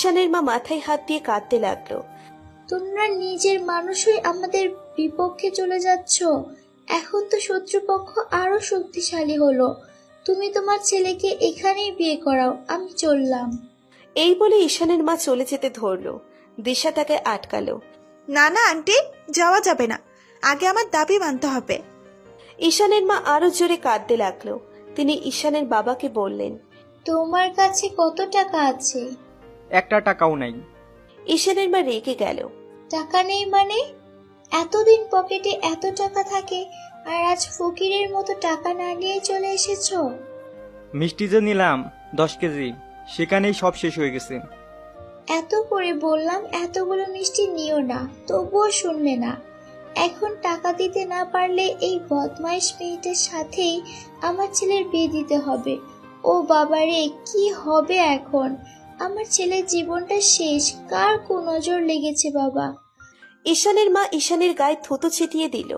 ঈশানের মা মাথায় হাত দিয়ে কাঁদতে লাগলো। তোমরা নিজের মানুষই আমাদের বিপক্ষে চলে যাচ্ছ। এখন তো শত্রুপক্ষ আরো শক্তিশালী হলো। তুমি তোমার ছেলেকে এখানেই বিয়ে করাও, আমি চললাম। এই বলে ঈশানের মা চলে যেতে ধরলো। দিশা তাকে আটকালো। না না আন্টি, যাওয়া যাবে না, আগে আমার দাবি মানতে হবে। ঈশানের মা আরো জোরে কাঁদতে লাগলো। তিনি ঈশানের বাবাকে বললেন, তোমার কাছে কত টাকা আছে? একটা টাকাও নাই। ঈশানের মা রেগে গেল। টাকা নেই মানে? এতদিন পকেটে এত টাকা থাকে, আর আজ ফকিরের মতো টাকা না নিয়ে চলে এসেছো? মিষ্টি যে নিলাম 10 কেজি, সেখানেই সব শেষ হয়ে গেছে। এত করে বললাম এতগুলো মিষ্টি নিও না, তবুও শুনলে না। এখন টাকা দিতে না পারলে এই বদমাইশ মেয়েটার সাথেই আমার ছেলের বিয়ে দিতে হবে। ও বাবারে, কি হবে এখন? আমার ছেলের জীবনটা শেষ। কার কুনজর লেগেছে বাবা? ঈশানের মা ঈশানের গায়ে থুতু ছিটিয়ে দিল।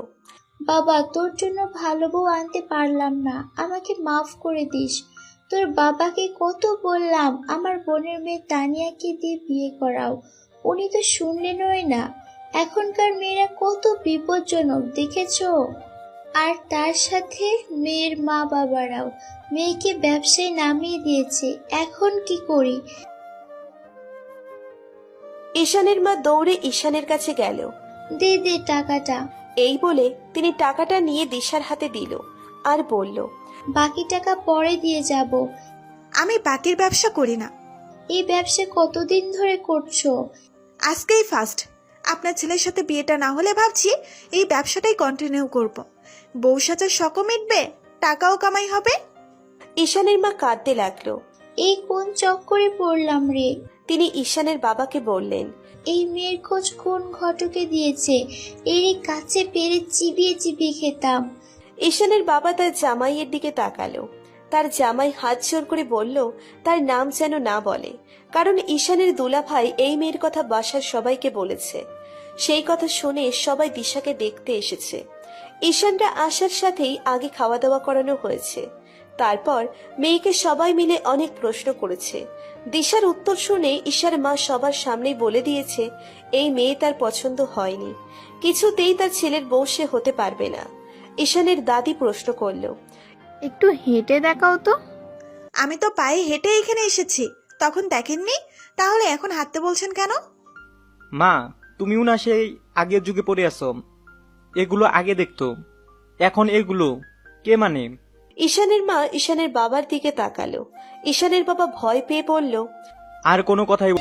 বাবা, তোর জন্য ভালো বউ আনতে পারলাম না, আমাকে মাফ করে দিস। তোর বাবাকে কত বললাম আমার বোনের মেয়ে তানিয়াকে দিয়ে বিয়ে করাও, উনি তো শুনলেনই না। এখনকার মেয়েরা কত বিপজ্জনক দেখেছো। আর তার সাথে মেয়ের মা বাবারাও মেয়েকে ব্যবসায় নামিয়ে দিয়েছে। এখন কি করি? ঈশানের মা দৌড়ে ঈশানের কাছে গেল। দে দে টাকাটা। এই বলে তিনি টাকাটা নিয়ে দিশার হাতে দিল আর বলল, বাকি টাকা পরে দিয়ে যাব। আমি বাকির ব্যবসা করি না। এই ব্যবসা কতদিন ধরে করছো? আজকেই ফার্স্ট। আপনার ছেলের সাথে বিয়েটা না হলে ভাবছি এই ব্যবসাটাই কন্টিনিউ করব। বউ সাজার শখও মিটবে, টাকাও কামাই হবে। ঈশানের মা কাঁদতে লাগলো। এই কোন চক্করে পড়লাম রে? তিনি ঈশানের বাবাকে বললেন, এই মেয়ের খোঁজ কোন ঘটকে দিয়েছে? এর কাছে পেরে চিবিয়ে চিবিয়ে খেতাম। ঈশানের বাবা তার জামাইয়ের দিকে তাকালো। তার জামাই হাত জোর করে বলল তার নাম যেন না বলে, কারণ ঈশানের দুলাভাই এই মেয়ের কথা বাসার সবাইকে বলেছে। সেই কথা শুনে সবাই দিশাকে দেখতে এসেছে। ঈশানরা আসার সাথেই আগে খাওয়া দাওয়া করানো হয়েছে। তারপর মেয়েকে সবাই মিলে অনেক প্রশ্ন করেছে। দিশার উত্তর শুনে ঈশার মা সবার সামনেই বলে দিয়েছে এই মেয়ে তার পছন্দ হয়নি, কিছুতেই তার ছেলের বউ সে হতে পারবে না। ঈশানের দাদি প্রশ্ন করল, একটু হেঁটে দেখাও তো। আমি তো পায়ে হেঁটে এখানে এসেছি, তখন দেখেননি? তাহলে এখন হাঁটতে বলছেন কেন? মা, তুমিও না সেই আগের যুগে পড়ে আছো। এগুলো আগে দেখতো, এখন এগুলো কে মানে? ঈশানের মা ঈশানের বাবার দিকে তাকালো। ঈশানের বাবা ভয় পেয়ে বলল, আর কোনো কথাই